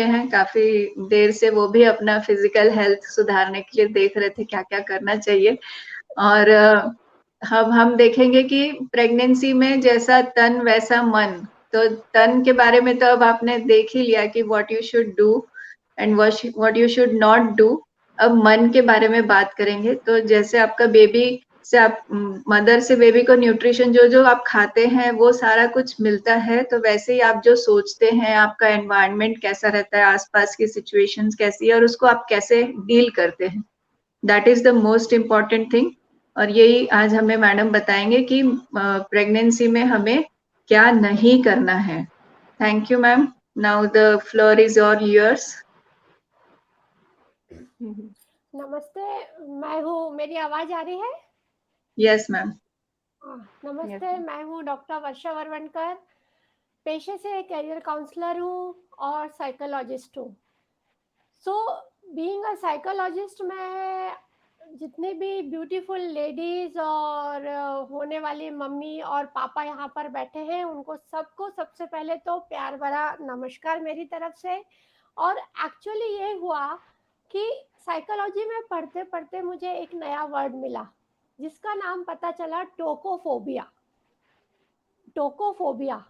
हैं, काफ़ी देर से वो भी अपना फिज़िकल हेल्थ सुधारने के लिए देख रहे थे क्या-क्या करना चाहिए। और हम देखेंगे कि प्रेगनेंसी में जैसा तन वैसा मन, तो तन के बारे में तो अब आपने देख ही लिया कि what you should do and what you should not do. अब मन के बारे में बात करेंगे। तो जैसे आपका बेबी से आप मदर से बेबी को न्यूट्रिशन जो आप खाते हैं वो सारा कुछ मिलता है, तो वैसे ही आप जो सोचते हैं, आपका एनवायरनमेंट कैसा रहता है, आसपास की सिचुएशंस कैसी है और उसको आप कैसे डील करते हैं, that is the most important thing. और यही आज हमें मैडम बताएंगे कि प्रेगनेंसी में हमें क्या नहीं करना है। Thank you ma'am. Now the floor is all yours. नमस्ते, मैं हूँ, मेरी आवाज आ रही है? Yes ma'am. Yes, नमस्ते, ma'am. मैं हूँ डॉक्टर वर्षा वर्वनकर। पेशे से करियर काउंसलर हूँ और साइकोलॉजिस्ट हूँ। सो बीइंग अ साइकोलॉजिस्ट, मैं जितने भी ब्यूटीफुल लेडीज और होने वाली मम्मी और पापा यहाँ पर बैठे हैं, उनको सबको सबसे पहले तो प्यार भरा नमस्कार मेरी तरफ से। और एक्चुअली ये हुआ कि साइकोलॉजी में पढ़ते पढ़ते मुझे एक नया वर्ड मिला जिसका नाम पता चला टोकोफोबिया। टोकोफोबिया।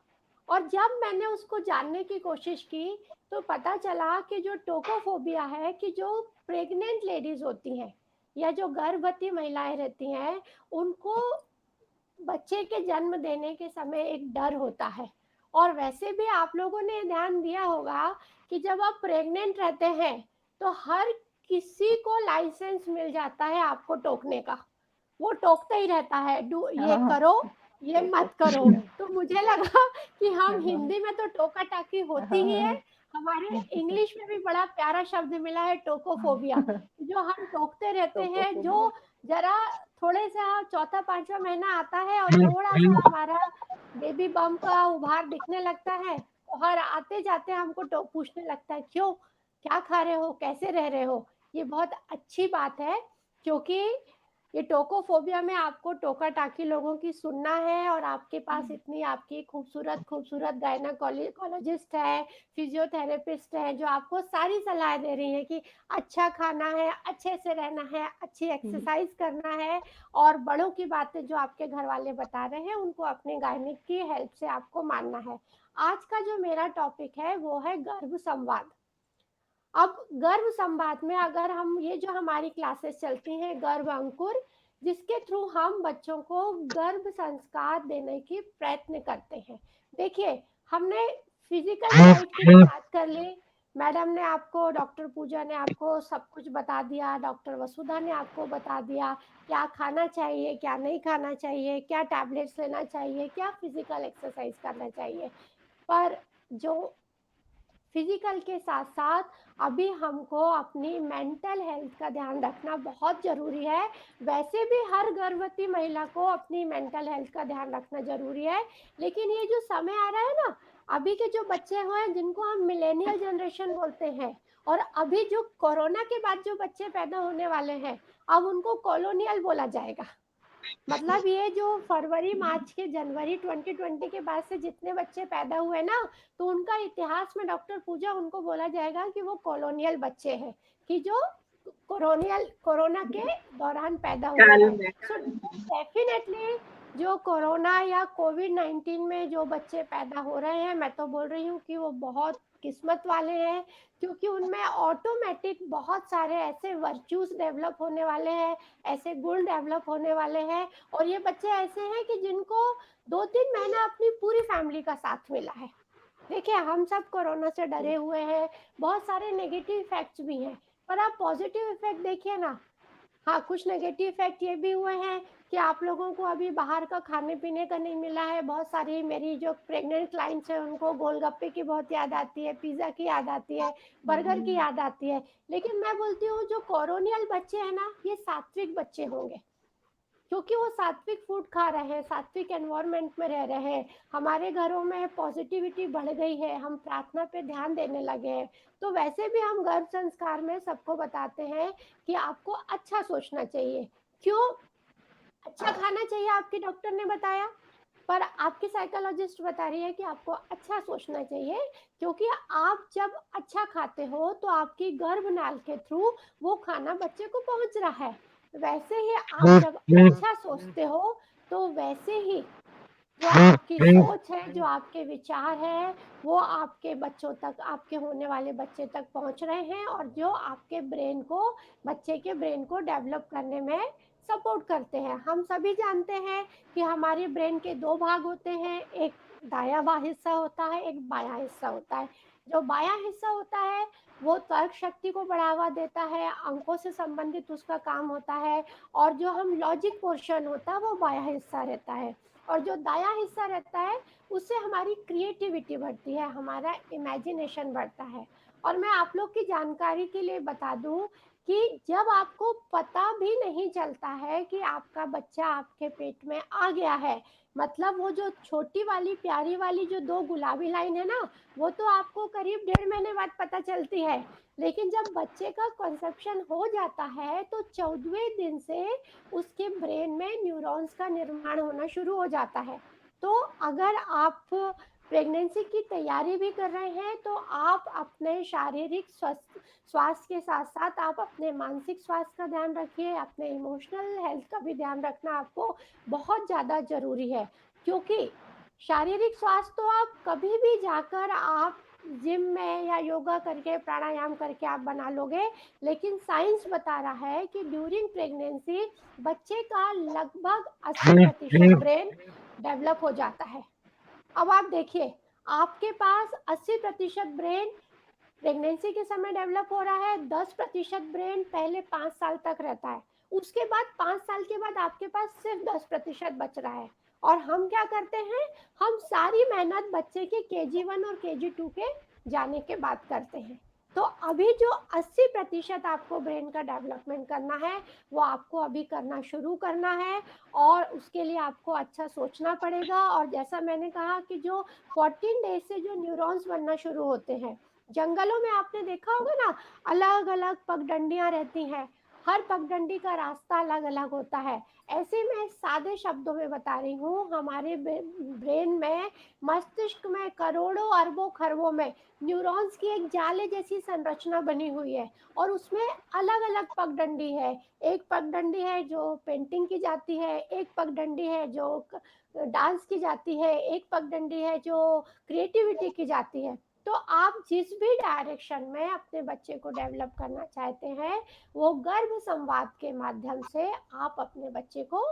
और जब मैंने उसको जानने की कोशिश की तो पता चला कि जो टोकोफोबिया है, कि जो प्रेग्नेंट लेडीज होती हैं या जो गर्भवती महिलाएं रहती हैं, उनको बच्चे के जन्म देने के समय एक डर होता है। और वैसे भी आप लोगों ने ध्यान दिया होगा कि जब आप प्रेग्नेंट रहते हैं तो हर किसी को लाइसेंस मिल जाता है आपको टोकने का। वो टोकता ही रहता है, डू ये करो, ये मत करो। तो मुझे लगा कि हम हिंदी में तो टोका टाकी होती ही है, हमारे इंग्लिश में भी बड़ा प्यारा शब्द मिला है टोकोफोबिया, जो हम टोकते रहते हैं। जो जरा थोड़े सा चौथा पांचवा महीना आता है और थोड़ा सा हमारा बेबी बम का उभार दिखने लगता है, तो हर आते जाते हमको पूछने लगता है, क्यों, क्या खा रहे हो, कैसे रह रहे हो। ये बहुत अच्छी बात है, क्योंकि ये टोकोफोबिया में आपको टोका टाकी लोगों की सुनना है। और आपके पास इतनी आपकी खूबसूरत खूबसूरत गायनाकोलॉजिस्ट है, फिजियोथेरेपिस्ट है, जो आपको सारी सलाह दे रही है कि अच्छा खाना है, अच्छे से रहना है, अच्छी एक्सरसाइज करना है। और बड़ों की बातें जो आपके घर वाले बता रहे हैं उनको अपने गायनिक की हेल्प से आपको मानना है। आज का जो मेरा टॉपिक है वो है गर्भ संवाद। अब गर्भ संवाद में अगर हम, ये जो हमारी क्लासेस चलती हैं गर्भ अंकुर, जिसके थ्रू हम बच्चों को गर्भ संस्कार देने की प्रयत्न करते हैं। देखिए, हमने फिजिकल साइड की तो बात कर ली, मैडम ने आपको, डॉक्टर पूजा ने आपको सब कुछ बता दिया, डॉक्टर वसुधा ने आपको बता दिया क्या खाना चाहिए, क्या नहीं खाना चाहिए, क्या टैबलेट्स लेना चाहिए, क्या फिजिकल एक्सरसाइज करना चाहिए। पर जो फिजिकल के साथ साथ अभी हमको अपनी मेंटल हेल्थ का ध्यान रखना बहुत ज़रूरी है। वैसे भी हर गर्भवती महिला को अपनी मेंटल हेल्थ का ध्यान रखना ज़रूरी है, लेकिन ये जो समय आ रहा है ना, अभी के जो बच्चे हैं जिनको हम मिलेनियल जनरेशन बोलते हैं, और अभी जो कोरोना के बाद जो बच्चे पैदा होने वाले हैं, अब उनको कॉलोनियल बोला जाएगा। मतलब ये जो फरवरी मार्च के जनवरी 2020 के बाद से जितने बच्चे पैदा हुए ना, तो उनका इतिहास में डॉक्टर पूजा उनको बोला जाएगा कि वो कॉलोनियल बच्चे हैं, कि जो कोरोना के दौरान पैदा हुए हैं। सो डेफिनेटली जो कोरोना या कोविड-19 में जो बच्चे पैदा हो रहे हैं, मैं तो बोल रही हूँ कि वो बहुत किस्मत वाले हैं, क्योंकि उनमें ऑटोमेटिक बहुत सारे ऐसे वर्च्यूज डेवलप होने वाले हैं, ऐसे गुण डेवलप होने वाले हैं। और ये बच्चे ऐसे हैं कि जिनको 2-3 महीना अपनी पूरी फैमिली का साथ मिला है। देखिए, हम सब कोरोना से डरे हुए हैं, बहुत सारे नेगेटिव इफेक्ट्स भी हैं, पर आप पॉजिटिव इफेक्ट देखिए ना। हाँ, कुछ नेगेटिव इफेक्ट ये भी हुए हैं कि आप लोगों को अभी बाहर का खाने पीने का नहीं मिला है। बहुत सारी मेरी जो प्रेग्नेंट क्लाइंट्स हैं उनको गोलगप्पे की बहुत याद आती है, पिज़्ज़ा की याद आती है, बर्गर की याद आती है। लेकिन मैं बोलती हूँ जो कोरोनियल बच्चे हैं ना, ये सात्विक बच्चे होंगे, क्योंकि वो सात्विक फूड खा रहे हैं, सात्विक एनवायरनमेंट में रह रहे हैं। हमारे घरों में पॉजिटिविटी बढ़ गई है, हम प्रार्थना पे ध्यान देने लगे हैं। तो वैसे भी हम गर्भ संस्कार में सबको बताते हैं कि आपको अच्छा सोचना चाहिए। क्यों अच्छा खाना चाहिए, आपके डॉक्टर ने बताया, पर आपकी साइकोलॉजिस्ट बता रही है कि आपको अच्छा सोचना चाहिए, क्योंकि आप जब अच्छा खाते हो तो आपकी गर्भनाल के थ्रू वो खाना बच्चे को पहुंच रहा है। वैसे ही आप जब अच्छा सोचते हो तो वैसे ही जो आपकी सोच है, जो आपके विचार हैं, वो आपके बच्चों तक, आपके होने वाले बच्चे तक पहुंच रहे हैं, और जो आपके ब्रेन को, बच्चे के ब्रेन को डेवलप करने में सपोर्ट करते हैं। हम सभी जानते हैं कि हमारे ब्रेन के 2 भाग होते हैं, एक दायाँ हिस्सा होता है, एक बायाँ हिस्सा होता है। जो बायाँ हिस्सा होता है वो तर्क शक्ति को बढ़ावा देता है, अंकों से संबंधित उसका काम होता है, और जो हम लॉजिक पोर्शन होता है वो बायाँ हिस्सा रहता है। और जो दायाँ हिस्सा रहता है उससे हमारी क्रिएटिविटी बढ़ती है, हमारा इमेजिनेशन बढ़ता है। और मैं आप लोग की जानकारी के लिए बता दूं कि जब आपको पता भी नहीं चलता है कि आपका बच्चा आपके पेट में आ गया है, मतलब वो जो छोटी वाली प्यारी वाली जो 2 गुलाबी लाइन है ना, वो तो आपको करीब 1.5 महीने बाद पता चलती है। लेकिन जब बच्चे का कंसेप्शन हो जाता है तो 14वें दिन से उसके ब्रेन में न्यूरॉन्स का निर्माण होना शुरू हो जाता है। तो अगर आप प्रेगनेंसी की तैयारी भी कर रहे हैं तो आप अपने शारीरिक स्वास्थ्य के साथ साथ आप अपने मानसिक स्वास्थ्य का ध्यान रखिए, अपने इमोशनल हेल्थ का भी ध्यान रखना आपको बहुत ज़्यादा ज़रूरी है। क्योंकि शारीरिक स्वास्थ्य तो आप कभी भी जाकर आप जिम में या योगा करके, प्राणायाम करके आप बना लोगे, लेकिन साइंस बता रहा है कि ड्यूरिंग प्रेगनेंसी बच्चे का लगभग 80% ब्रेन डेवलप हो जाता है। अब आप देखिए, आपके पास 80% ब्रेन प्रेगनेंसी के समय डेवलप हो रहा है, 10% ब्रेन पहले 5 साल तक रहता है, उसके बाद 5 साल के बाद आपके पास सिर्फ 10% बच रहा है। और हम क्या करते हैं, हम सारी मेहनत बच्चे के KG1 और KG2 के जाने के बाद करते हैं। तो अभी जो 80% आपको ब्रेन का डेवलपमेंट करना है वो आपको अभी करना शुरू करना है, और उसके लिए आपको अच्छा सोचना पड़ेगा। और जैसा मैंने कहा कि जो 14 डेज से जो न्यूरॉन्स बनना शुरू होते हैं, जंगलों में आपने देखा होगा ना, अलग अलग पगडंडियां रहती हैं, हर पगडंडी का रास्ता अलग अलग होता है। ऐसे मैं सादे शब्दों में बता रही हूँ, हमारे ब्रेन में, मस्तिष्क में करोड़ों अरबों खरबों में न्यूरॉन्स की एक जाले जैसी संरचना बनी हुई है, और उसमें अलग अलग पगडंडी है। एक पगडंडी है जो पेंटिंग की जाती है, एक पगडंडी है जो डांस की जाती है, एक पगडंडी है जो क्रिएटिविटी की जाती है। तो आप जिस भी डायरेक्शन में अपने बच्चे को डेवलप करना चाहते हैं, वो गर्भ संवाद के माध्यम से आप अपने बच्चे को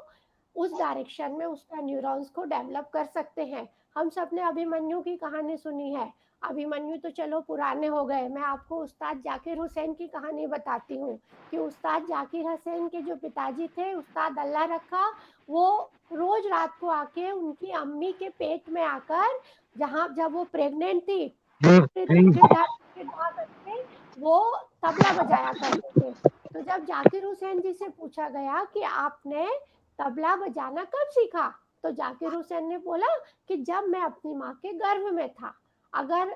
उस डायरेक्शन में उसका न्यूरॉन्स को डेवलप कर सकते हैं। हम सब ने अभिमन्यु की कहानी सुनी है। अभिमन्यु तो चलो पुराने हो गए, मैं आपको उस्ताद जाकिर हुसैन की कहानी बताती हूँ कि उस्ताद जाकिर हुसैन के जो पिताजी थे, उस्ताद अल्लाह रखा, वो रोज रात को आके उनकी अम्मी के पेट में आकर, जहाँ जब वो प्रेग्नेंट थी, चिड़चिड़ा करके वो तबला बजाया करते थे। तो जब जाकिर हुसैन जी से पूछा गया कि आपने तबला बजाना कब सीखा, तो जाकिर हुसैन ने बोला कि जब मैं अपनी माँ के गर्भ में था। अगर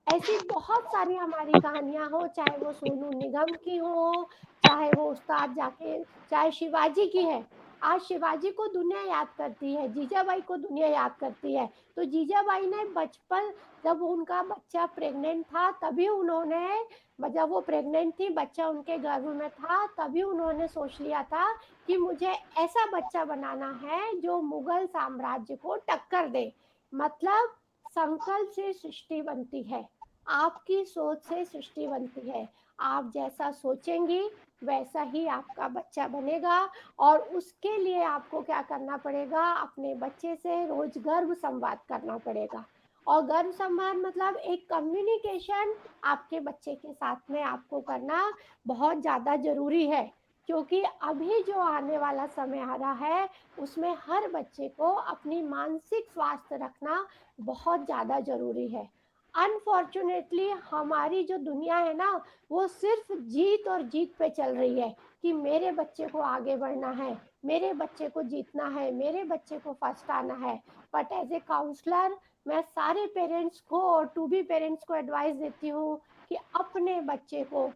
ऐसी बहुत सारी हमारी कहानियां हो, चाहे वो सोनू निगम की हो, चाहे वो उस्ताद जाकिर, चाहे शिवाजी की है। आज शिवाजी को दुनिया याद करती है, जीजाबाई को दुनिया याद करती है। तो जीजाबाई ने बचपन, जब उनका बच्चा प्रेग्नेंट था तभी उन्होंने, जब वो प्रेग्नेंट थी, बच्चा उनके गर्भ में था, तभी उन्होंने सोच लिया था कि मुझे ऐसा बच्चा बनाना है जो मुगल साम्राज्य को टक्कर दे। मतलब संकल्प से सृष्टि बनती है, आपकी सोच से सृष्टि बनती है। आप जैसा सोचेंगी वैसा ही आपका बच्चा बनेगा। और उसके लिए आपको क्या करना पड़ेगा, अपने बच्चे से रोज गर्भ संवाद करना पड़ेगा। और गर्भ संवाद मतलब एक कम्युनिकेशन आपके बच्चे के साथ में आपको करना बहुत ज़्यादा ज़रूरी है। क्योंकि अभी जो आने वाला समय आ रहा है उसमें हर बच्चे को अपनी मानसिक स्वास्थ्य रखना बहुत ज़्यादा ज़रूरी है। अनफॉर्चुनेटली हमारी जो दुनिया है ना, वो सिर्फ जीत और जीत पे चल रही है कि मेरे बच्चे को आगे बढ़ना है, मेरे बच्चे को जीतना है, मेरे बच्चे को फर्स्ट आना है। बट एज ए काउंसलर मैं सारे पेरेंट्स को और टू बी पेरेंट्स को एडवाइस देती हूँ कि अपने बच्चे को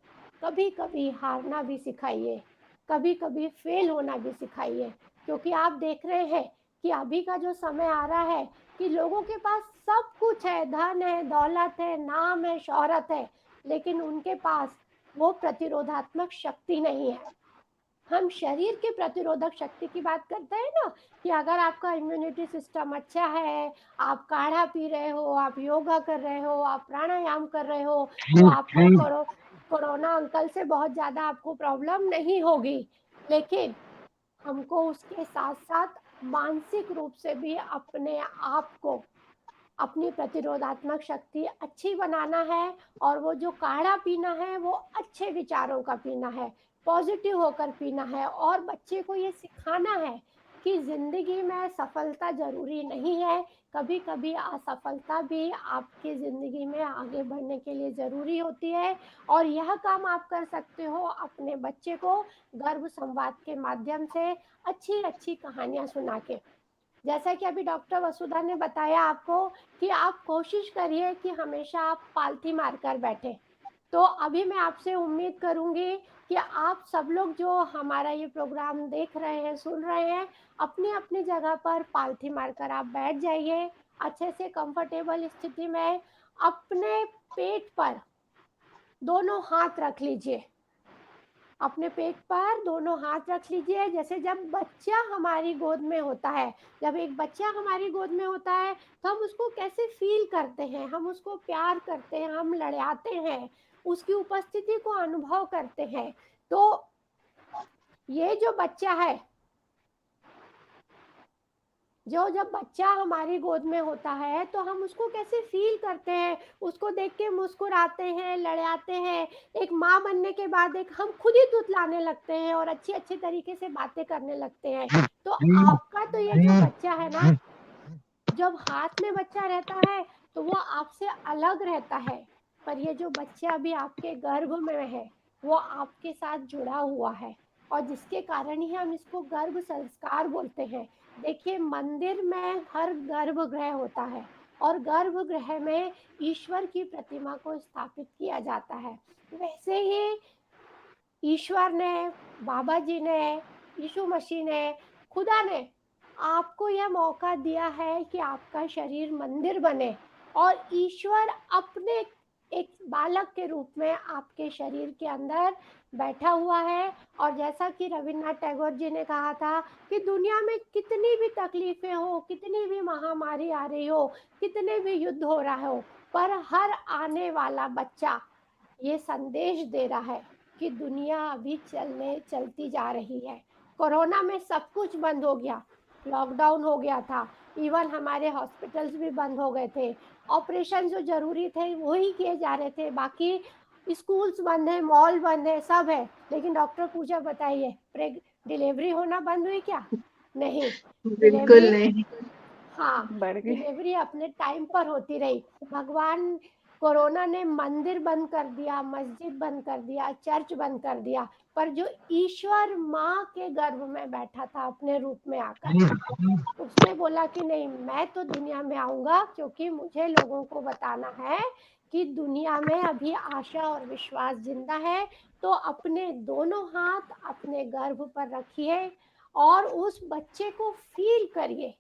कभी कभी हारना भी सिखाइए, कभी कभी फेल होना भी सिखाइए। क्योंकि आप देख रहे हैं कि अभी का जो समय आ रहा है कि लोगों के पास सब कुछ है, धन है, दौलत है, नाम है, शोहरत है, लेकिन उनके पास वो प्रतिरोधात्मक शक्ति नहीं है। हम शरीर के प्रतिरोधक शक्ति की बात करते हैं ना, कि अगर आपका इम्यूनिटी सिस्टम अच्छा है, आप काढ़ा पी रहे हो, आप योगा कर रहे हो, आप प्राणायाम कर रहे हो, तो आपको कोरोना अंकल से बहुत ज़्यादा आपको प्रॉब्लम नहीं होगी। लेकिन हमको उसके साथ-साथ मानसिक रूप से भी अपने आप को, अपनी प्रतिरोधात्मक शक्ति अच्छी बनाना है, और वो जो काढ़ा पीना है वो अच्छे विचारों का पीना है, पॉजिटिव होकर पीना है, और बच्चे को ये सिखाना है कि ज़िंदगी में सफलता ज़रूरी नहीं है, कभी-कभी असफलता भी आपकी ज़िंदगी में आगे बढ़ने के लिए ज़रूरी होती है। और यह काम आप कर सकते हो अपने बच्चे को गर्भ संवाद के माध्यम से, अच्छी-अच्छी कहानियाँ सुना के। जैसा कि अभी डॉक्टर वसुधा ने बताया आपको कि आप कोशिश करिए कि हमेशा आप पालथी मारकर बैठें। तो अभी मैं आपसे उम्मीद करूँगी कि आप सब लोग जो हमारा ये प्रोग्राम देख रहे हैं, सुन रहे हैं, अपनी-अपनी जगह पर पालथी मारकर आप बैठ जाइए, अच्छे से कंफर्टेबल स्थिति में अपने पेट पर दोनों हाथ रख लीजिए। अपने पेट पर दोनों हाथ रख लीजिए। जैसे जब बच्चा हमारी गोद में होता है, जब एक बच्चा हमारी गोद में होता है, तो हम उसको कैसे फ़ील करते हैं, हम उसको प्यार करते हैं, हम लड़ाते हैं, उसकी उपस्थिति को अनुभव करते हैं। तो ये जो बच्चा है, जब बच्चा हमारी गोद में होता है, तो हम उसको कैसे फ़ील करते हैं, उसको देख के मुस्कुराते हैं, लड़ाते हैं। एक माँ बनने के बाद एक हम खुद ही तुतलाने लगते हैं और अच्छे-अच्छे तरीके से बातें करने लगते हैं। तो आपका तो ये जो बच्चा है ना, जब हाथ में बच्चा रहता है, तो वो आपसे अलग रहता है, पर ये जो बच्चा अभी आपके गर्भ में है, वो आपके साथ जुड़ा हुआ है, और जिसके कारण ही हम इसको गर्भ संस्कार बोलते हैं। देखिए, मंदिर में हर गर्भगृह होता है, और गर्भगृह में ईश्वर की प्रतिमा को स्थापित किया जाता है। वैसे ही ईश्वर ने, बाबा जी ने, यीशु मसीह ने, खुदा ने आपको यह मौका दिया है कि आपका शरीर मंदिर बने, और ईश्वर अपने एक बालक के रूप में आपके शरीर के अंदर बैठा हुआ है। और जैसा कि रविन्द्रनाथ टैगोर जी ने कहा था कि दुनिया में कितनी भी तकलीफें हो, कितनी भी महामारी आ रही हो, कितने भी युद्ध हो रहा हो, पर हर आने वाला बच्चा ये संदेश दे रहा है कि दुनिया अभी चलती जा रही है। कोरोना में सब कुछ बंद हो गया, लॉकडाउन हो गया था, इवन हमारे हॉस्पिटल्स भी बंद हो गए थे, ऑपरेशन जो ज़रूरी थे वही किए जा रहे थे, बाकी स्कूल्स बंद हैं, मॉल बंद है, सब है। लेकिन डॉक्टर पूजा बताइए, डिलीवरी होना बंद हुई क्या? नहीं, बिल्कुल डिलीवरी, नहीं। हाँ, बढ़ गए। डिलीवरी अपने टाइम पर होती रही। भगवान, कोरोना ने मंदिर बंद कर दिया, मस्जिद बंद कर दिया, चर्च बंद कर दिया, पर जो ईश्वर माँ के गर्भ में बैठा था अपने रूप में आकर, उसने बोला कि नहीं, मैं तो दुनिया में आऊँगा, क्योंकि मुझे लोगों को बताना है कि दुनिया में अभी आशा और विश्वास ज़िंदा है। तो अपने दोनों हाथ अपने गर्भ पर रखिए, और उस बच्चे को फ़ील करिए,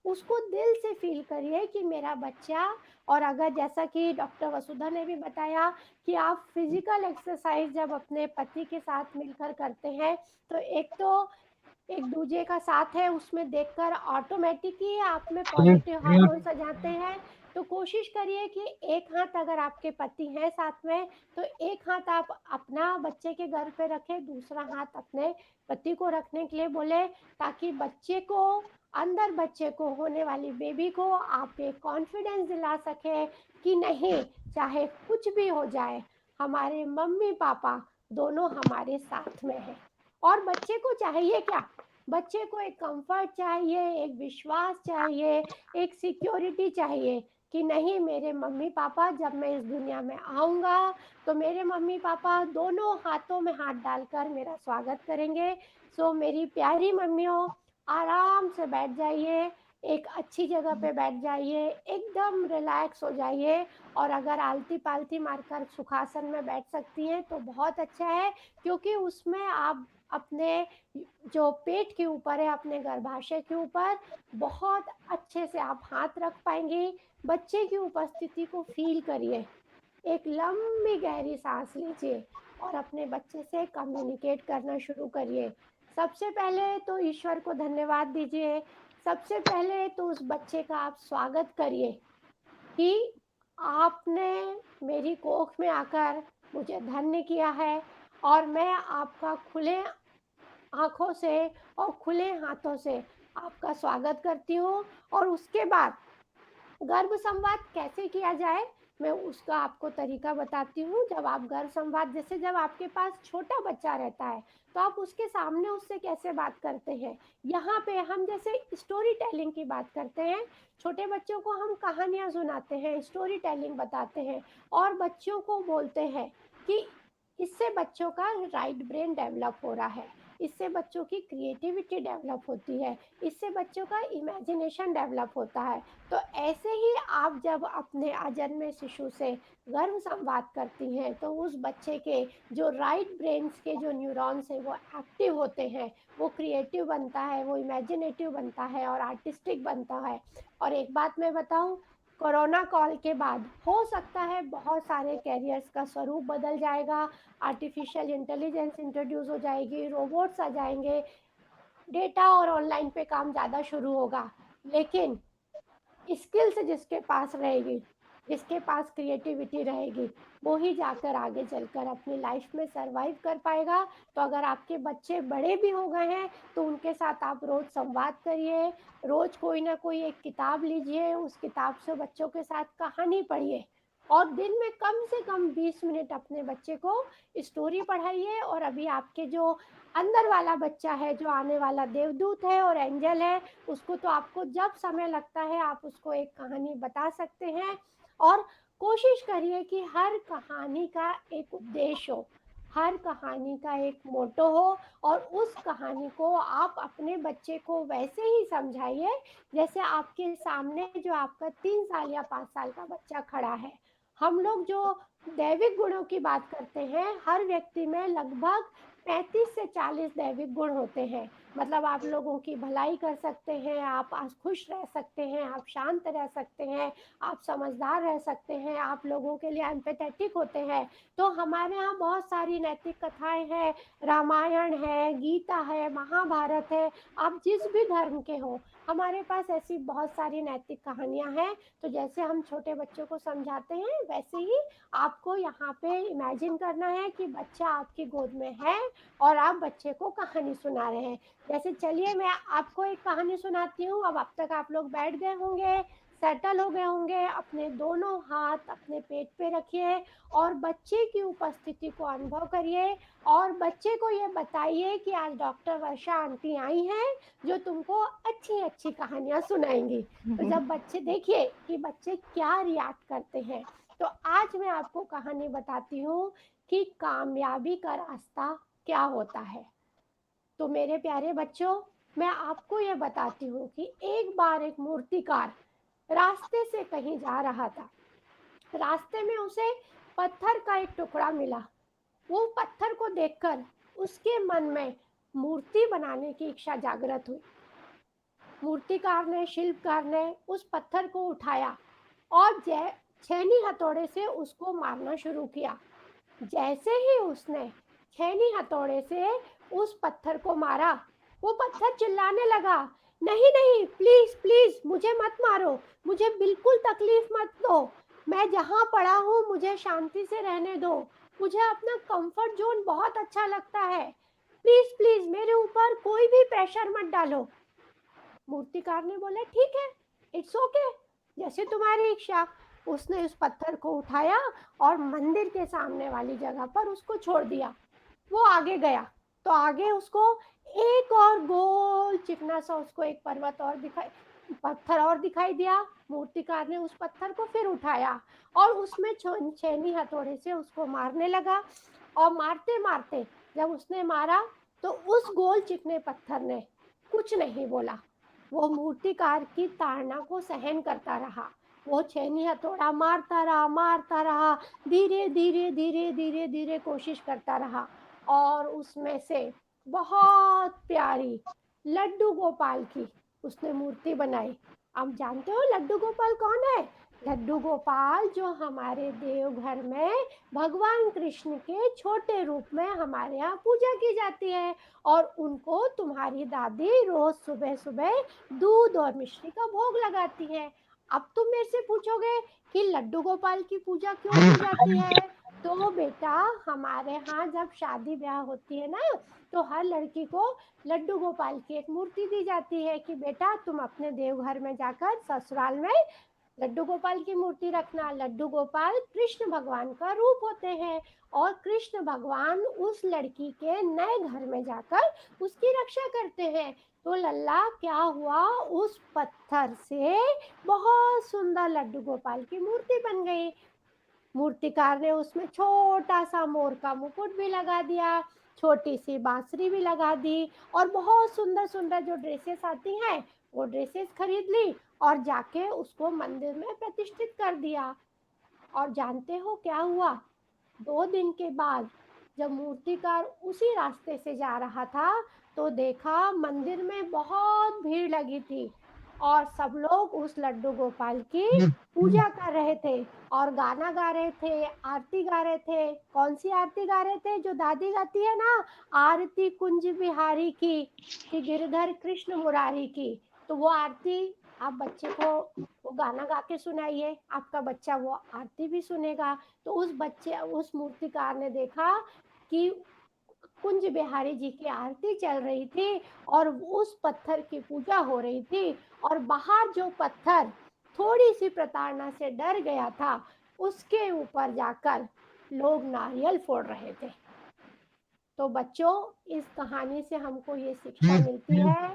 उसको दिल से फ़ील करिए कि मेरा बच्चा। और अगर जैसा कि डॉक्टर वसुधा ने भी बताया कि आप फ़िज़िकल एक्सरसाइज़ जब अपने पति के साथ मिलकर करते हैं, तो एक तो एक-दूजे का साथ है, उसमें देखकर ऑटोमेटिक ही आप में पॉज़िटिव हार्मोन्स आ जाते हैं। तो कोशिश करिए कि एक हाथ अगर आपके पति हैं साथ में, तो एक हाथ आप अपना बच्चे के गर्भ पे रखें, दूसरा हाथ अपने पति को रखने के लिए बोलें, ताकि बच्चे को, होने वाली बेबी को आप एक कॉन्फिडेंस दिला सकें कि नहीं, चाहे कुछ भी हो जाए, हमारे मम्मी-पापा दोनों हमारे साथ में हैं। और बच्चे को चाहिए क्या? बच्चे को एक कंफर्ट चाहिए, एक विश्वास चाहिए, एक सिक्योरिटी चाहिए कि नहीं, मेरे मम्मी-पापा जब मैं इस दुनिया में आऊँगा, तो मेरे मम्मी-पापा दोनों हाथों में हाथ डालकर मेरा स्वागत करेंगे। सो मेरी प्यारी मम्मियों, आराम से बैठ जाइए, एक अच्छी जगह पे बैठ जाइए, एकदम रिलैक्स हो जाइए और अगर आलती-पालती मारकर सुखासन में बैठ सकती हैं तो बहुत अच्छा है, क्योंकि उसमें आप अपने जो पेट के ऊपर है, अपने गर्भाशय के ऊपर बहुत अच्छे से आप हाथ रख पाएँगी। बच्चे की उपस्थिति को फ़ील करिए। एक लंबी गहरी सांस लीजिए और अपने बच्चे से कम्युनिकेट करना शुरू करिए। सबसे पहले तो ईश्वर को धन्यवाद दीजिए। सबसे पहले तो उस बच्चे का आप स्वागत करिए कि आपने मेरी कोख में आकर मुझे धन्य किया है और मैं आपका खुले आँखों से और खुले हाथों से आपका स्वागत करती हूँ। और उसके बाद गर्भ संवाद कैसे किया जाए, मैं उसका आपको तरीका बताती हूँ। जब आप गर्भ संवाद, जैसे जब आपके पास छोटा बच्चा रहता है, तो आप उसके सामने उससे कैसे बात करते हैं। यहाँ पे हम जैसे स्टोरी टेलिंग की बात करते हैं, छोटे बच्चों को हम कहानियाँ सुनाते हैं, स्टोरी टेलिंग बताते हैं और बच्चों को बोलते हैं कि इससे बच्चों का राइट ब्रेन डेवलप हो रहा है, इससे बच्चों की क्रिएटिविटी डेवलप होती है, इससे बच्चों का इमेजिनेशन डेवलप होता है। तो ऐसे ही आप जब अपने अजन्मे शिशु से गर्भ संवाद करती हैं तो उस बच्चे के जो राइट ब्रेन्स के जो न्यूरॉन्स हैं वो एक्टिव होते हैं, वो क्रिएटिव बनता है, वो इमेजिनेटिव बनता है और आर्टिस्टिक बनता है। और एक बात मैं बताऊं, कोरोना काल के बाद हो सकता है बहुत सारे कैरियर्स का स्वरूप बदल जाएगा, आर्टिफिशियल इंटेलिजेंस इंट्रोड्यूस हो जाएगी, रोबोट्स आ जाएंगे, डेटा और ऑनलाइन पे काम ज़्यादा शुरू होगा। लेकिन स्किल्स जिसके पास रहेगी, जिसके पास क्रिएटिविटी रहेगी, वो ही जाकर आगे चलकर अपनी लाइफ में सर्वाइव कर पाएगा। तो अगर आपके बच्चे बड़े भी हो गए हैं तो उनके साथ आप रोज संवाद करिए, रोज कोई ना कोई एक किताब लीजिए, उस किताब से बच्चों के साथ कहानी पढ़िए और दिन में कम से कम 20 मिनट अपने बच्चे को स्टोरी पढ़ाइए। और अभी आपके जो अंदर वाला बच्चा है, जो आने वाला देवदूत है और एंजल है, उसको तो आपको जब समय लगता है आप उसको एक कहानी बता सकते हैं। और कोशिश करिए कि हर कहानी का एक उद्देश्य हो, हर कहानी का एक मोटो हो और उस कहानी को आप अपने बच्चे को वैसे ही समझाइए जैसे आपके सामने जो आपका 3 साल या 5 साल का बच्चा खड़ा है। हम लोग जो दैविक गुणों की बात करते हैं, हर व्यक्ति में लगभग 35 से 40 दैविक गुण होते हैं। मतलब आप लोगों की भलाई कर सकते हैं, आप आज खुश रह सकते हैं, आप शांत रह सकते हैं, आप समझदार रह सकते हैं, आप लोगों के लिए एम्पैथेटिक होते हैं। तो हमारे यहाँ बहुत सारी नैतिक कथाएं हैं, रामायण है, गीता है, महाभारत है, आप जिस भी धर्म के हो, हमारे पास ऐसी बहुत सारी नैतिक कहानियां हैं। तो जैसे हम छोटे बच्चों को समझाते हैं वैसे ही आपको यहाँ पे इमेजिन करना है कि बच्चा आपकी गोद में है और आप बच्चे को कहानी सुना रहे हैं। जैसे चलिए मैं आपको एक कहानी सुनाती हूँ। अब तक आप लोग बैठ गए होंगे, सेटल हो गए होंगे, अपने दोनों हाथ अपने पेट पे रखिए और बच्चे की उपस्थिति को अनुभव करिए और बच्चे को ये बताइए कि आज डॉक्टर वर्षा आंटी आई हैं जो तुमको अच्छी अच्छी कहानियां सुनाएंगी। तो जब बच्चे, देखिए कि बच्चे क्या रिएक्ट करते हैं। तो आज मैं आपको कहानी बताती हूँ कि कामयाबी का रास्ता क्या होता है। तो मेरे प्यारे बच्चों, मैं आपको ये बताती हूँ कि एक बार एक मूर्तिकार रास्ते से कहीं जा रहा था। रास्ते में उसे पत्थर का एक टुकड़ा मिला। वो पत्थर को देखकर उसके मन में मूर्ति बनाने की इच्छा जागृत हुई। मूर्तिकार ने, शिल्पकार ने उस पत्थर को उठाया और छेनी हथौड़े से उसको मारना शुरू किया। जैसे ही उसने छेनी हथौड़े से उस पत्थर को मारा, वो पत्थर चिल्लाने लगा, नहीं नहीं, प्लीज प्लीज मुझे मत मारो, मुझे बिल्कुल तकलीफ मत दो, मैं जहाँ पड़ा हूँ मुझे शांति से रहने दो, मुझे अपना कंफर्ट जोन बहुत अच्छा लगता है, प्लीज प्लीज मेरे ऊपर कोई भी प्रेशर मत डालो। मूर्तिकार ने बोला ठीक है, इट्स ओके, जैसे तुम्हारी इच्छा। उसने उस पत्थर को उठाया और मंदिर के सामने वाली जगह पर उसको छोड़ दिया। वो आगे गया तो आगे उसको एक और गोल चिकना सा उसको एक पर्वत और दिखाई, पत्थर और दिखाई दिया। मूर्तिकार ने उस पत्थर को फिर उठाया और उसमें छेनी हथौड़े से उसको मारने लगा। और मारते मारते जब उसने मारा तो उस गोल चिकने पत्थर ने कुछ नहीं बोला। वो मूर्तिकार की ताड़ना को सहन करता रहा। वो छेनी हथौड़ा मारता रहा, धीरे धीरे धीरे धीरे धीरे कोशिश करता रहा, और उसमें से बहुत प्यारी लड्डू गोपाल की उसने मूर्ति बनाई। आप जानते हो लड्डू गोपाल कौन है? लड्डू गोपाल जो हमारे देवघर में भगवान कृष्ण के छोटे रूप में हमारे यहाँ पूजा की जाती है, और उनको तुम्हारी दादी रोज सुबह सुबह दूध और मिश्री का भोग लगाती है। अब तुम मेरे से पूछोगे कि लड्डू गोपाल की पूजा क्यों की जाती है? तो बेटा, हमारे यहाँ जब शादी ब्याह होती है ना, तो हर लड़की को लड्डू गोपाल की एक मूर्ति दी जाती है कि बेटा तुम अपने देवघर में जाकर ससुराल में लड्डू गोपाल की मूर्ति रखना। लड्डू गोपाल कृष्ण भगवान का रूप होते हैं, और कृष्ण भगवान उस लड़की के नए घर में जाकर उसकी रक्षा करते हैं। तो लल्ला क्या हुआ, उस पत्थर से बहुत सुंदर लड्डू गोपाल की मूर्ति बन गई। मूर्तिकार ने उसमें छोटा सा मोर का मुकुट भी लगा दिया, छोटी सी बांसुरी भी लगा दी, और बहुत सुंदर सुंदर जो ड्रेसेस आती हैं वो ड्रेसेस खरीद ली, और जाके उसको मंदिर में प्रतिष्ठित कर दिया। और जानते हो क्या हुआ? 2 दिन के बाद जब मूर्तिकार उसी रास्ते से जा रहा था, तो देखा मंदिर में बहुत भीड़ लगी थी, और सब लोग उस लड्डू गोपाल की पूजा कर रहे थे और गाना गा रहे थे, आरती गा रहे थे। कौन सी आरती गा रहे थे? जो दादी गाती है ना, आरती कुंज बिहारी की, कि गिरधर कृष्ण मुरारी की। तो वो आरती आप बच्चे को वो गाना गा के सुनाइए, आपका बच्चा वो आरती भी सुनेगा। तो उस मूर्तिकार ने देखा कि कुंज बिहारी जी की आरती चल रही थी, और उस पत्थर की पूजा हो रही थी, और बाहर जो पत्थर थोड़ी सी प्रताड़ना से डर गया था, उसके ऊपर जाकर लोग नारियल फोड़ रहे थे। तो बच्चों, इस कहानी से हमको ये शिक्षा मिलती है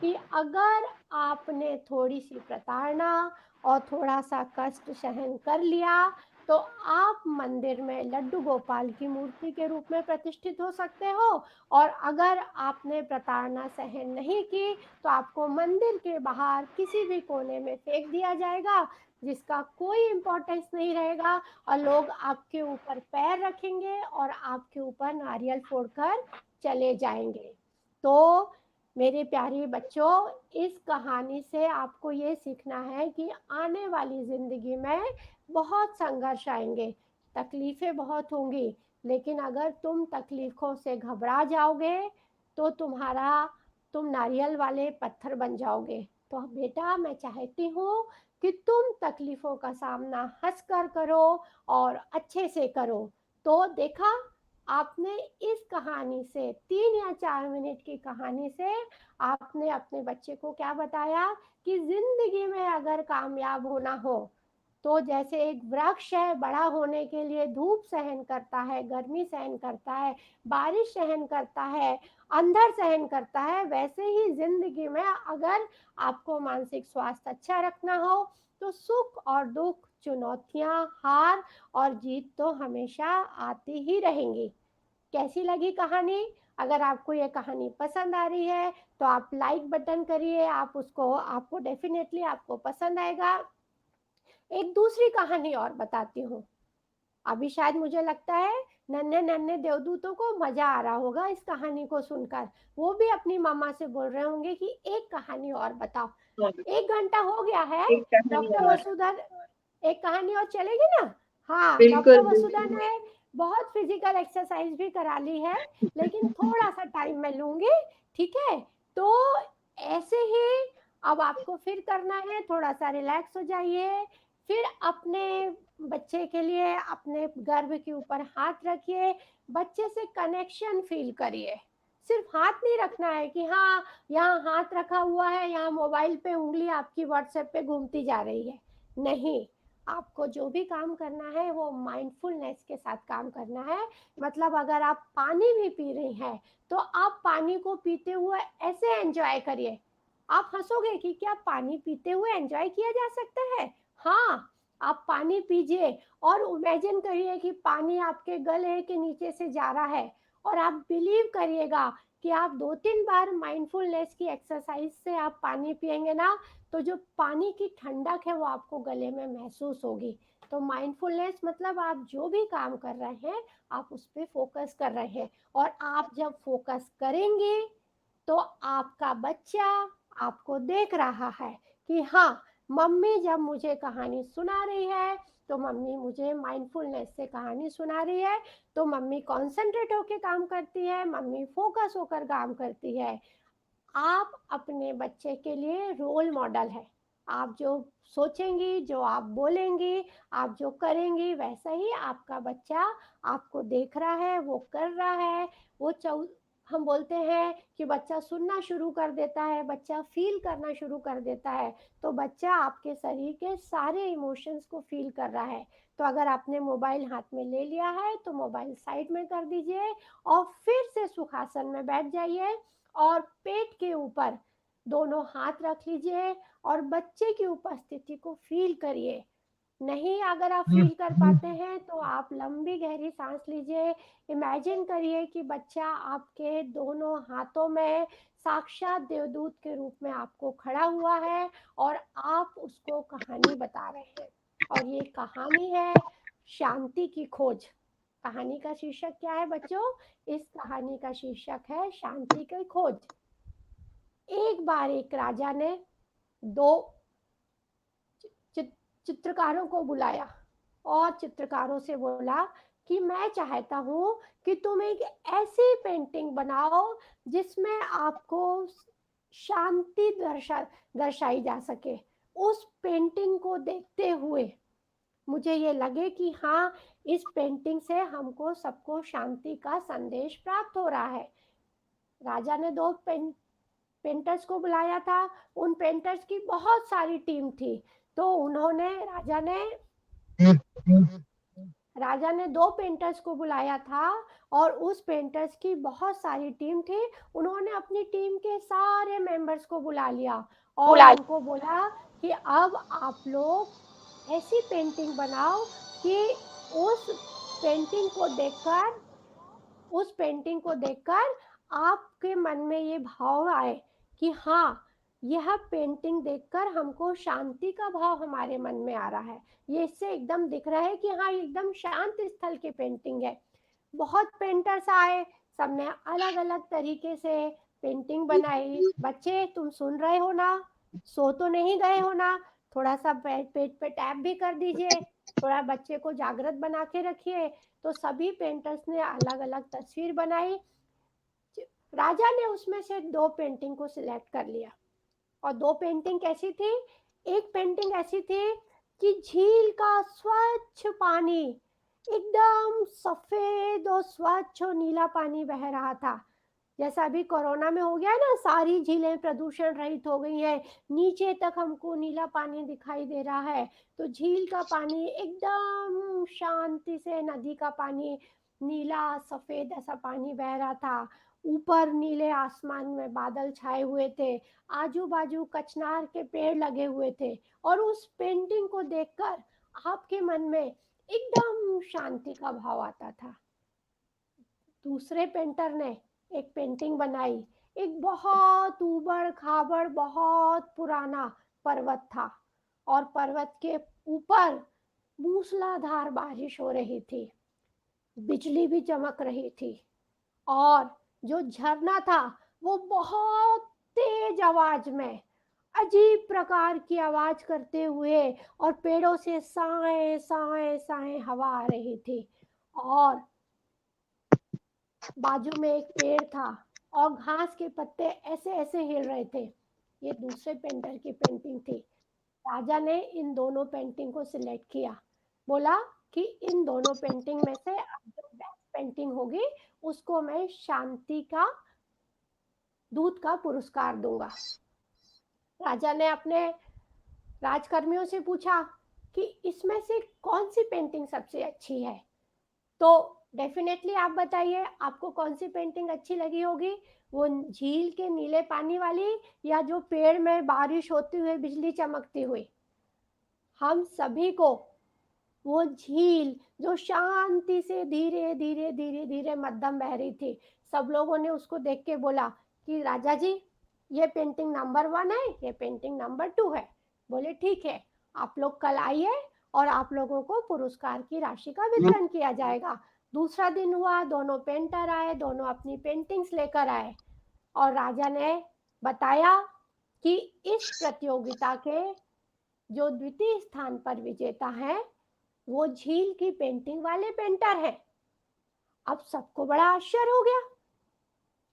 कि अगर आपने थोड़ी सी प्रताड़ना और थोड़ा सा कष्ट सहन कर लिया, तो आप मंदिर में लड्डू गोपाल की मूर्ति के रूप में प्रतिष्ठित हो सकते हो, और अगर आपने प्रताड़ना सहन नहीं की, तो आपको मंदिर के बाहर किसी भी कोने में फेंक दिया जाएगा, जिसका कोई इम्पोर्टेंस नहीं रहेगा, और लोग आपके ऊपर पैर रखेंगे और आपके ऊपर नारियल फोड़कर चले जाएंगे। तो मेरे प्यारे बच्चों, इस कहानी से आपको ये सीखना है कि आने वाली जिंदगी में बहुत संघर्ष आएंगे, तकलीफें बहुत होंगी, लेकिन अगर तुम तकलीफों से घबरा जाओगे तो तुम नारियल वाले पत्थर बन जाओगे। तो बेटा, मैं चाहती हूँ कि तुम तकलीफों का सामना हंसकर करो और अच्छे से करो। तो देखा, आपने इस कहानी से 3 या 4 मिनट की कहानी से आपने अपने बच्चे को क्या बताया कि जिंदगी में अगर कामयाब होना हो, तो जैसे एक वृक्ष है, बड़ा होने के लिए धूप सहन करता है, गर्मी सहन करता है, बारिश सहन करता है, अंधर सहन करता है, वैसे ही जिंदगी में अगर आपको मानसिक स्वास्थ्य अच्छा रखना हो, तो सुख और दुख, चुनौतियां, हार और जीत तो हमेशा आती ही रहेंगी। कैसी लगी कहानी? अगर आपको ये कहानी पसंद आ रही है तो आप लाइक बटन करिए, आपको डेफिनेटली आपको पसंद आएगा। एक दूसरी कहानी और बताती हूँ। अभी शायद मुझे लगता है नन्हे नन्हे देवदूतों को मजा आ रहा होगा इस कहानी को सुनकर। वो भी अपनी मम्मा से बोल रहे होंगे कि एक कहानी और बताओ। 1 घंटा हो गया है। एक कहानी डॉक्टर और। वसुधर, एक कहानी और चलेगी ना? हाँ, बिल्कुल डॉक्टर वसुधर बिल्कुल। ने बहुत फिजिकल एक्सरसाइज भी करा ली है, लेकिन थोड़ा सा टाइम मैं लूंगी, ठीक है? तो ऐसे ही अब आपको फिर करना है, थोड़ा सा रिलैक्स हो जाइए, फिर अपने बच्चे के लिए अपने गर्भ के ऊपर हाथ रखिए, बच्चे से कनेक्शन फील करिए। सिर्फ हाथ नहीं रखना है कि हाँ, यहाँ हाथ रखा हुआ है, यहाँ मोबाइल पे उंगली आपकी व्हाट्सएप पे घूमती जा रही है। नहीं, आपको जो भी काम करना है वो माइंडफुलनेस के साथ काम करना है। मतलब अगर आप पानी भी पी रही हैं, तो आप पानी को पीते हुए ऐसे एंजॉय करिए। आप हंसोगे कि क्या पानी पीते हुए एंजॉय किया जा सकता है? हाँ, आप पानी पीजिए और इमेजिन करिए कि पानी आपके गले के नीचे से जा रहा है, और आप बिलीव करिएगा कि आप 2-3 बार माइंडफुलनेस की एक्सरसाइज से आप पानी पिएंगे ना, तो जो पानी की ठंडक है वो आपको गले में महसूस होगी। तो माइंडफुलनेस मतलब आप जो भी काम कर रहे हैं, आप उस पर फोकस कर रहे हैं, और आप जब फोकस करेंगे तो आपका बच्चा आपको देख रहा है कि हाँ, मम्मी जब मुझे कहानी सुना रही है, तो मम्मी मुझे माइंडफुलनेस से कहानी सुना रही है, तो मम्मी कॉन्सेंट्रेट होकर काम करती है, मम्मी फोकस होकर काम करती है। आप अपने बच्चे के लिए रोल मॉडल है। आप जो सोचेंगी, जो आप बोलेंगी, आप जो करेंगी, वैसा ही आपका बच्चा आपको देख रहा है, वो कर रहा है। वो हम बोलते हैं कि बच्चा सुनना शुरू कर देता है, बच्चा फील करना शुरू कर देता है। तो बच्चा आपके शरीर के सारे इमोशंस को फील कर रहा है। तो अगर आपने मोबाइल हाथ में ले लिया है तो मोबाइल साइड में कर दीजिए, और फिर से सुखासन में बैठ जाइए, और पेट के ऊपर दोनों हाथ रख लीजिए, और बच्चे की उपस्थिति को फील करिए। नहीं अगर आप फील कर पाते हैं तो आप लंबी गहरी सांस लीजिए। इमेजिन करिए कि बच्चा आपके दोनों हाथों में साक्षात देवदूत के रूप में आपको खड़ा हुआ है, और आप उसको कहानी बता रहे हैं। और ये कहानी है शांति की खोज। कहानी का शीर्षक क्या है बच्चों? इस कहानी का शीर्षक है शांति की खोज। एक बार एक राजा ने दो चित्रकारों को बुलाया, और चित्रकारों से बोला कि मैं चाहता हूँ कि तुम एक ऐसी पेंटिंग बनाओ जिसमें आपको शांति दर्शाई जा सके। उस पेंटिंग को देखते हुए मुझे ये लगे कि हाँ, इस पेंटिंग से हमको सबको शांति का संदेश प्राप्त हो रहा है। राजा ने दो पेंटर्स को बुलाया था। उन पेंटर्स की बहुत सारी टीम थी, तो उन्होंने राजा ने दो पेंटर्स को बुलाया था, और उस पेंटर्स की बहुत सारी टीम थी। उन्होंने अपनी टीम के सारे मेंबर्स को बुला लिया, और उनको बोला कि अब आप लोग ऐसी पेंटिंग बनाओ कि उस पेंटिंग को देखकर आपके मन में ये भाव आए कि हाँ, यह पेंटिंग देखकर हमको शांति का भाव हमारे मन में आ रहा है। ये इससे एकदम दिख रहा है कि हाँ, एकदम शांत स्थल की पेंटिंग है। बहुत पेंटर्स आए, सबने अलग अलग तरीके से पेंटिंग बनाई। बच्चे तुम सुन रहे हो ना? सो तो नहीं गए हो ना? थोड़ा सा पेट पे टैप भी कर दीजिए, थोड़ा बच्चे को जागृत बना के रखिए। तो सभी पेंटर्स ने अलग अलग तस्वीर बनाई। राजा ने उसमें से दो पेंटिंग को सिलेक्ट कर लिया। और दो पेंटिंग कैसी थी? एक पेंटिंग ऐसी थी कि झील का स्वच्छ पानी, एकदम सफेद और स्वच्छ और नीला पानी बह रहा था। जैसा अभी कोरोना में हो गया है ना, सारी झीलें प्रदूषण रहित हो गई हैं, नीचे तक हमको नीला पानी दिखाई दे रहा है। तो झील का पानी एकदम शांति से, नदी का पानी नीला सफेद ऐसा पानी बह रहा था। ऊपर नीले आसमान में बादल छाए हुए थे, आजू बाजू कचनार के पेड़ लगे हुए थे। और उस पेंटिंग को देखकर आपके मन में एकदम शांति का भाव आता था। दूसरे पेंटर ने एक पेंटिंग बनाई। एक बहुत ऊबड़ खाबड़ बहुत पुराना पर्वत था, और पर्वत के ऊपर मूसलाधार बारिश हो रही थी, बिजली भी चमक रही थी, और जो झरना था वो बहुत तेज आवाज में अजीब प्रकार की आवाज करते हुए, और पेड़ों से साए साए साए हवा आ रही थी, और बाजू में एक पेड़ था, और घास के पत्ते ऐसे ऐसे हिल रहे थे। ये दूसरे पेंटर की पेंटिंग थी। राजा ने इन दोनों पेंटिंग को सिलेक्ट किया, बोला कि इन दोनों पेंटिंग में से अब जो बेस्ट पेंटिंग होगी उसको मैं शांति का दूत का पुरस्कार दूंगा। राजा ने अपने राजकर्मियों से पूछा कि इसमें से कौन सी पेंटिंग सबसे अच्छी है। तो डेफिनेटली आप बताइए, आपको कौन सी पेंटिंग अच्छी लगी होगी? वो झील के नीले पानी वाली, या जो पेड़ में बारिश होती हुई बिजली चमकती हुई? हम सभी को वो झील जो शांति से धीरे धीरे धीरे धीरे मध्यम बह रही थी। सब लोगों ने उसको देख के बोला कि राजा जी, ये पेंटिंग नंबर 1 है, ये पेंटिंग नंबर 2 है। बोले ठीक है, आप लोग कल आइए और आप लोगों को पुरस्कार की राशि का वितरण किया जाएगा। दूसरा दिन हुआ, दोनों पेंटर आए, दोनों अपनी पेंटिंग्स लेकर आए और राजा ने बताया कि इस प्रतियोगिता के जो द्वितीय स्थान पर विजेता है वो झील की पेंटिंग वाले पेंटर हैं। अब सबको बड़ा आश्चर्य हो गया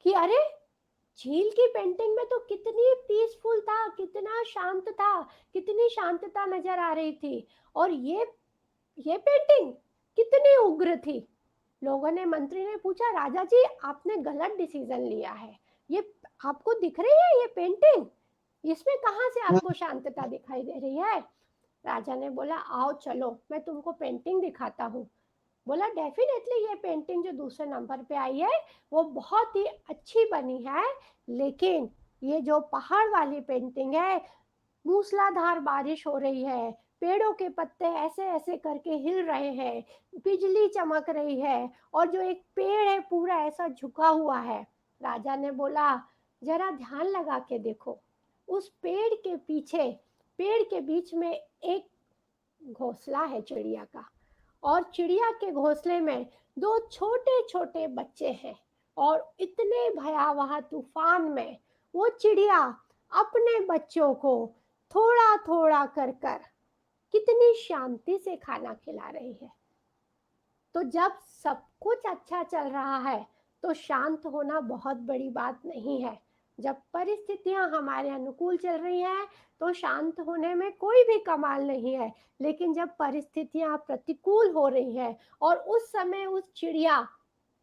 कि अरे, झील की पेंटिंग में तो कितनी पीसफुल था, कितना शांत था, कितनी शांतता नजर आ रही थी, और ये पेंटिंग कितनी उग्र थी। लोगों ने, मंत्री ने पूछा, राजा जी आपने गलत डिसीजन लिया है। ये आपको दिख रही है ये पेंटिंग, इसमें कहाँ से आपको शांतता दिखाई दे रही है? राजा ने बोला, आओ चलो मैं तुमको पेंटिंग दिखाता हूँ। बोला, डेफिनेटली ये पेंटिंग जो दूसरे नंबर पे आई है वो बहुत ही अच्छी बनी है, लेकिन ये जो पहाड़ वाली पेंटिंग है, मूसलाधार बारिश हो रही है, पेड़ों के पत्ते ऐसे ऐसे करके हिल रहे हैं, बिजली चमक रही है, और जो एक पेड़ है पूरा ऐसा झुका हुआ है। राजा ने बोला, जरा ध्यान लगा के देखो, उस पेड़ के पीछे, पेड़ के बीच में एक घोंसला है चिड़िया का, और चिड़िया के घोंसले में दो छोटे छोटे बच्चे हैं, और इतने भयावह तूफान में वो चिड़िया अपने बच्चों को थोड़ा थोड़ा कर कर कितनी शांति से खाना खिला रही है। तो जब सब कुछ अच्छा चल रहा है तो शांत होना बहुत बड़ी बात नहीं है। जब परिस्थितियां हमारे अनुकूल चल रही हैं तो शांत होने में कोई भी कमाल नहीं है, लेकिन जब परिस्थितियां प्रतिकूल हो रही हैं और उस समय उस चिड़िया,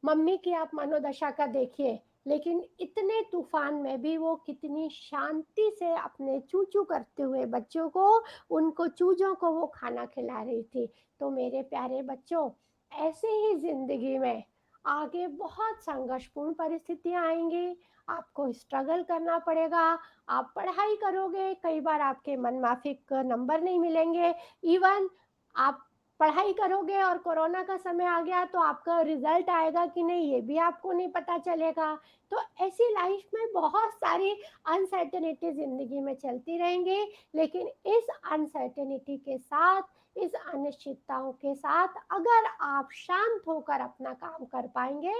मम्मी की आप मनोदशा का देखिए, लेकिन इतने तूफान में भी वो कितनी शांति से अपने चूचू करते हुए बच्चों को, उनको चूजों को वो खाना खिला रही थी। तो मेरे प्यारे बच्चों, ऐसे ही जिंदगी में आगे बहुत संघर्षपूर्ण परिस्थितियां आएंगी, आपको स्ट्रगल करना पड़ेगा। आप पढ़ाई करोगे, कई बार आपके मनमाफिक नंबर नहीं मिलेंगे, इवन आप पढ़ाई करोगे और कोरोना का समय आ गया तो आपका रिजल्ट आएगा कि नहीं ये भी आपको नहीं पता चलेगा। तो ऐसी लाइफ में बहुत सारी अनसर्टेनिटी जिंदगी में चलती रहेंगी, लेकिन इस अनसर्टेनिटी के साथ, इस अनिश्चितताओं के साथ अगर आप शांत होकर अपना काम कर पाएंगे,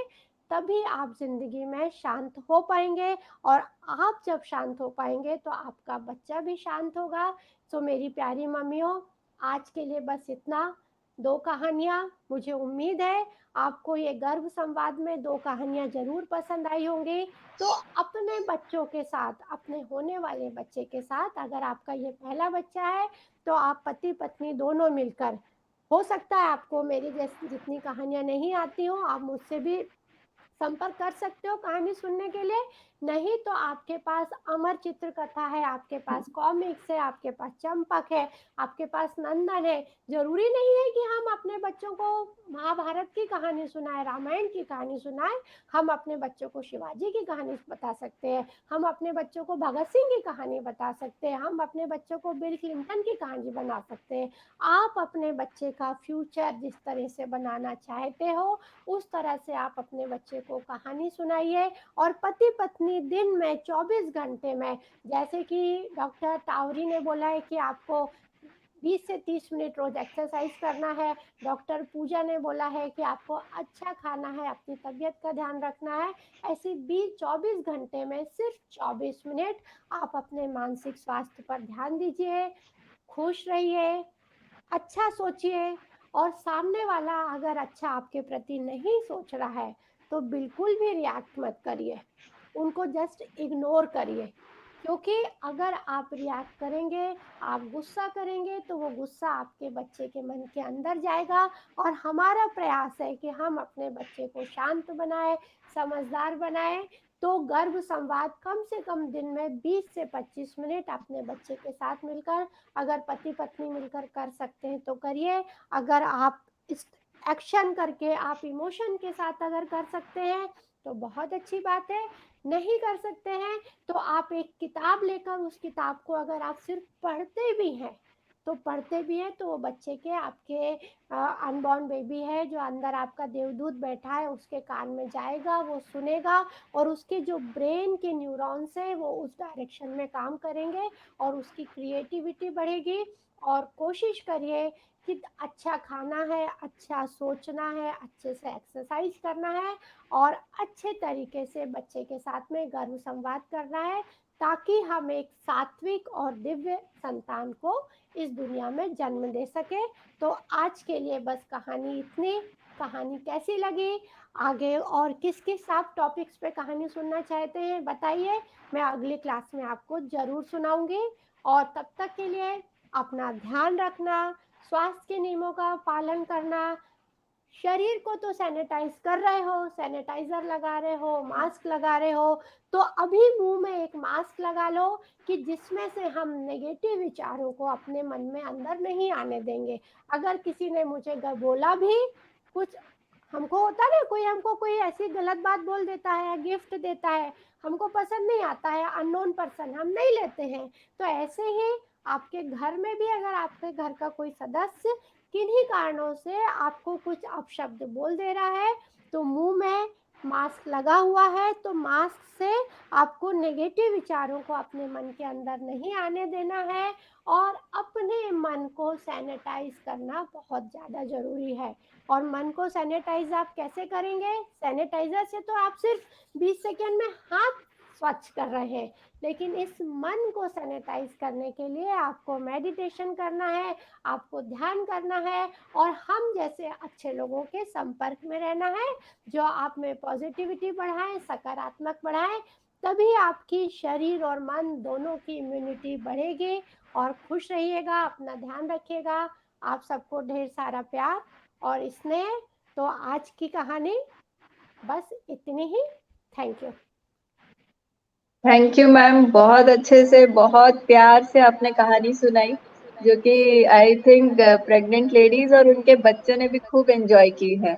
तभी आप जिंदगी में शांत हो पाएंगे, और आप जब शांत हो पाएंगे तो आपका बच्चा भी शांत होगा। तो मेरी प्यारी मम्मियों, आज के लिए बस इतना। दो कहानियां, मुझे उम्मीद है आपको ये गर्भ संवाद में दो कहानियां जरूर पसंद आई होंगी। तो अपने बच्चों के साथ, अपने होने वाले बच्चे के साथ, अगर आपका ये पहला बच्चा है तो आप पति पत्नी दोनों मिलकर, हो सकता है आपको मेरी जैसी जितनी कहानियां नहीं आती हो, आप मुझसे भी संपर्क कर सकते हो कहानी सुनने के लिए। नहीं तो आपके पास अमर चित्र कथा है, आपके पास कॉमिक्स है, आपके पास चंपक है, आपके पास नंदन है। जरूरी नहीं है कि हम अपने बच्चों को महाभारत की कहानी सुनाए, रामायण की कहानी सुनाए। हम अपने बच्चों को शिवाजी की कहानी बता सकते हैं, हम अपने बच्चों को भगत सिंह की कहानी बता सकते हैं, हम अपने बच्चों को बिल क्लिंटन की कहानी बना सकते हैं। आप अपने बच्चे का फ्यूचर जिस तरह से बनाना चाहते हो, उस तरह से आप अपने बच्चे को कहानी सुनाइए। और पति पत्नी दिन में 24 घंटे में, जैसे कि डॉक्टर टावरी ने बोला है कि आपको 20 से 30 मिनट रोज एक्सरसाइज करना है, डॉक्टर पूजा ने बोला है कि आपको अच्छा खाना है, अपनी तबीयत का ध्यान रखना है, ऐसे 20-24 घंटे में सिर्फ 24 मिनट आप अपने मानसिक स्वास्थ्य पर ध्यान दीजिए। खुश रहिए, अच्छा सोचिए, और सामने वाला अगर अच्छा आपके प्रति नहीं सोच रहा है तो बिल्कुल भी रिएक्ट मत करिए, उनको जस्ट इग्नोर करिए। क्योंकि अगर आप रिएक्ट करेंगे, आप गुस्सा करेंगे, तो वो गुस्सा आपके बच्चे के मन के अंदर जाएगा। और हमारा प्रयास है कि हम अपने बच्चे को शांत बनाए, समझदार बनाए। तो गर्भ संवाद कम से कम दिन में 20 से 25 मिनट अपने बच्चे के साथ मिलकर, अगर पति पत्नी मिलकर कर सकते हैं तो करिए। अगर आप इस एक्शन करके, आप इमोशन के साथ अगर कर सकते हैं तो बहुत अच्छी बात है। नहीं कर सकते हैं तो आप एक किताब लेकर उस किताब को अगर आप सिर्फ पढ़ते भी हैं तो पढ़ते भी हैं तो वो बच्चे के आपके अनबॉर्न बेबी है जो अंदर आपका देवदूत बैठा है उसके कान में जाएगा, वो सुनेगा और उसके जो ब्रेन के न्यूरॉन्स है वो उस डायरेक्शन में काम करेंगे और उसकी क्रिएटिविटी बढ़ेगी। और कोशिश करिए कि अच्छा खाना है, अच्छा सोचना है, अच्छे से एक्सरसाइज करना है और अच्छे तरीके से बच्चे के साथ में गर्भ संवाद करना है ताकि हम एक सात्विक और दिव्य संतान को इस दुनिया में जन्म दे सके। तो आज के लिए बस कहानी इतनी। कहानी कैसी लगी, आगे और किस किस आप टॉपिक्स पे कहानी सुनना चाहते हैं बताइए, मैं अगली क्लास में आपको ज़रूर सुनाऊंगी। और तब तक के लिए अपना ध्यान रखना, स्वास्थ्य के नियमों का पालन करना, शरीर को तो सैनिटाइज कर रहे हो, सैनिटाइजर लगा रहे हो, मास्क लगा रहे हो, तो अभी मुंह में एक मास्क लगा लो कि जिसमें से हम नेगेटिव विचारों को अपने मन में अंदर नहीं आने देंगे। अगर किसी ने मुझे बोला भी कुछ, हमको होता ना कोई हमको कोई ऐसी गलत बात बोल देता है, गिफ्ट देता है, हमको पसंद नहीं आता है, अननोन पर्सन, हम नहीं लेते हैं। तो ऐसे ही आपके घर में भी अगर आपके घर का कोई सदस्य किन्हीं कारणों से आपको कुछ अपशब्द बोल दे रहा है तो मुंह में मास्क लगा हुआ है तो मास्क से आपको नेगेटिव विचारों को अपने मन के अंदर नहीं आने देना है और अपने मन को सैनिटाइज करना बहुत ज़्यादा ज़रूरी है। और मन को सैनिटाइज आप कैसे करेंगे? सैनिटाइजर से तो आप सिर्फ 20 सेकेंड में हाथ स्वच्छ कर रहे हैं, लेकिन इस मन को सैनिटाइज करने के लिए आपको मेडिटेशन करना है, आपको ध्यान करना है और हम जैसे अच्छे लोगों के संपर्क में रहना है जो आप में पॉजिटिविटी बढ़ाएं, सकारात्मक बढ़ाएं। तभी आपकी शरीर और मन दोनों की इम्यूनिटी बढ़ेगी। और खुश रहिएगा, अपना ध्यान रखिएगा। आप सबको ढेर सारा प्यार और स्नेह। तो आज की कहानी बस इतनी ही। Thank you. Thank you ma'am, बहुत अच्छे से बहुत प्यार से आपने कहानी सुनाई जो कि आई थिंक प्रेग्नेंट लेडीज और उनके बच्चों ने भी खूब एंजॉय की है।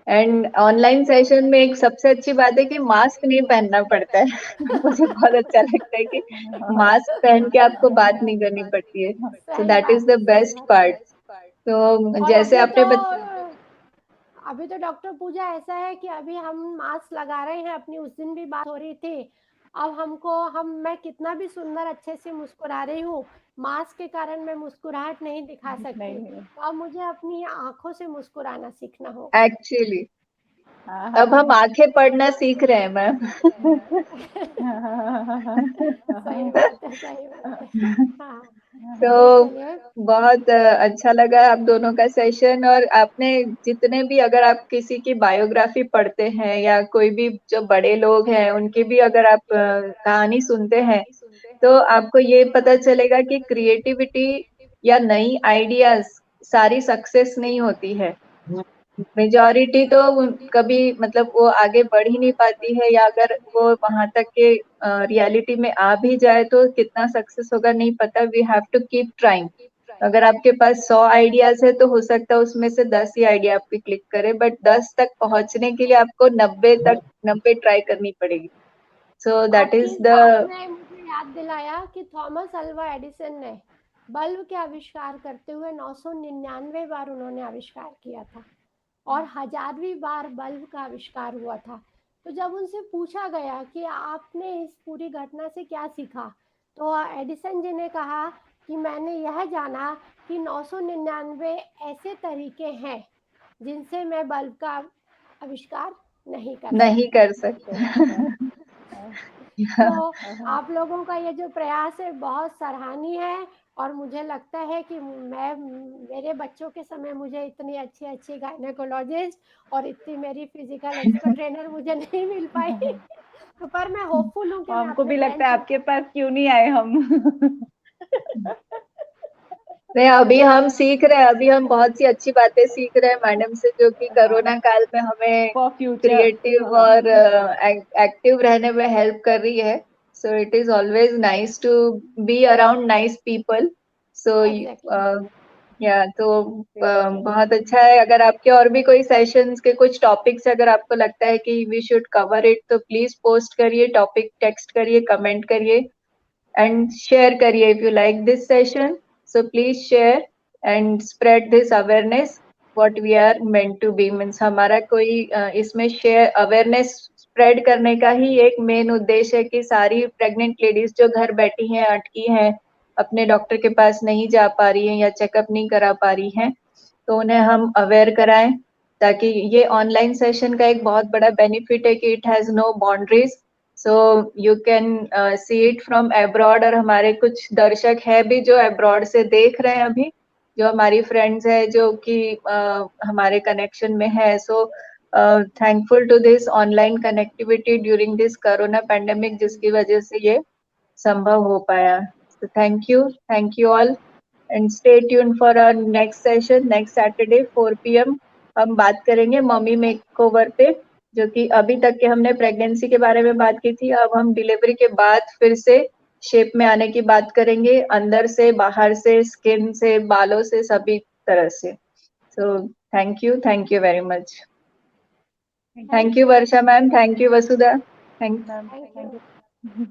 एंड ऑनलाइन सेशन में एक सबसे अच्छी बात है कि मास्क नहीं पहनना पड़ता है मुझे बहुत अच्छा लगता है कि मास्क पहन के आपको बात नहीं करनी पड़ती है, so that is the best part. तो और जैसे आपने अभी तो डॉक्टर पूजा ऐसा है कि अभी हम मास्क लगा रहे हैं, अपनी उस दिन भी बात हो रही थी। अब मैं कितना भी सुंदर अच्छे से मुस्कुरा रही हूँ, मास्क के कारण मैं मुस्कुराहट नहीं दिखा सकती। तो अब मुझे अपनी आंखों से मुस्कुराना सीखना होगा। एक्चुअली अब हम आंखें पढ़ना सीख रहे हैं मैम सही बात है, सही बात है। हाँ, तो चलिए। बहुत अच्छा लगा आप दोनों का सेशन। और आपने जितने भी, अगर आप किसी की बायोग्राफी पढ़ते हैं या कोई भी जो बड़े लोग हैं उनकी भी अगर आप कहानी सुनते हैं तो आपको ये पता चलेगा कि क्रिएटिविटी या नई आइडियाज सारी सक्सेस नहीं होती है। मेजॉरिटी तो कभी मतलब वो आगे बढ़ ही नहीं पाती है, या अगर वो वहां तक के रियलिटी में आ भी जाए तो कितना सक्सेस होगा नहीं पता। We have to keep trying. अगर आपके पास 100 आइडियाज है तो हो सकता है उसमें से 10 ही आइडिया आपके क्लिक करे, बट 10 तक पहुंचने के लिए आपको 90 ट्राई करनी पड़ेगी। सो दैट आपकी इज इस द बात ने मुझे याद दिलाया कि थॉमस अल्वा एडिसन ने बल्ब के आविष्कार करते हुए 999 बार उन्होंने आविष्कार किया था और 1000वीं बार बल्ब का आविष्कार हुआ था। तो जब उनसे पूछा गया कि आपने इस पूरी घटना से क्या सीखा, तो एडिसन जी ने कहा कि मैंने यह जाना कि 999 ऐसे तरीके हैं जिनसे मैं बल्ब का आविष्कार नहीं कर नहीं सकती। कर सकते तो आप लोगों का ये जो प्रयास है बहुत सराहनीय है और मुझे लगता है कि मेरे बच्चों के समय मुझे इतनी अच्छी अच्छी गायनेकोलॉजिस्ट और इतनी मेरी फिजिकल एक्सपर्ट ट्रेनर मुझे नहीं मिल पाई तो पर मैं होपफुल हूँ कि मैं हमको अपने भी लगता है ग्रैंड आपके पास क्यों नहीं आए हम नहीं, अभी हम सीख रहे हैं, अभी हम बहुत सी अच्छी बातें सीख रहे हैं मैडम से जो कि कोरोना काल में हमें फॉर फ्यूचर। क्रिएटिव और एक्टिव रहने में हेल्प कर रही है। So it is always nice to be around nice people. So exactly. या तो बहुत अच्छा है। अगर आपके और भी कोई सेशंस के कुछ टॉपिक्स अगर आपको लगता है कि वी शुड कवर इट तो प्लीज पोस्ट करिए, टॉपिक टेक्स्ट करिए, कमेंट करिए एंड शेयर करिए if you like this session. So please share and spread this awareness what we are meant to be. Means हमारा कोई इसमें शेयर अवेयरनेस स्प्रेड करने का ही एक मेन उद्देश्य है कि सारी प्रेग्नेंट लेडीज जो घर बैठी हैं, अटकी हैं, अपने डॉक्टर के पास नहीं जा पा रही हैं या चेकअप नहीं करा पा रही हैं, तो उन्हें हम अवेयर कराएं, ताकि ये ऑनलाइन सेशन का एक बहुत बड़ा बेनिफिट है कि it has no boundaries, so you can see it from abroad. और हमारे कुछ दर्शक है भी जो अब्रॉड से देख रहे हैं अभी, जो हमारी फ्रेंड्स है जो कि हमारे कनेक्शन में है। So thankful to this online connectivity during this corona pandemic, जिसकी वजह से ये संभव हो पाया। So thank you all and stay tuned for our next session next Saturday 4 p.m. हम बात करेंगे मम्मी मेकओवर पे, जो कि अभी तक के हमने प्रेगनेंसी के बारे में बात की थी, अब हम डिलीवरी के बाद फिर से शेप में आने की बात करेंगे, अंदर से, बाहर से, स्किन से, बालों से, सभी तरह से। So thank you very much. Thank you Varsha ma'am, thank you Vasudha, thank Ma'am, Thank thank you. you.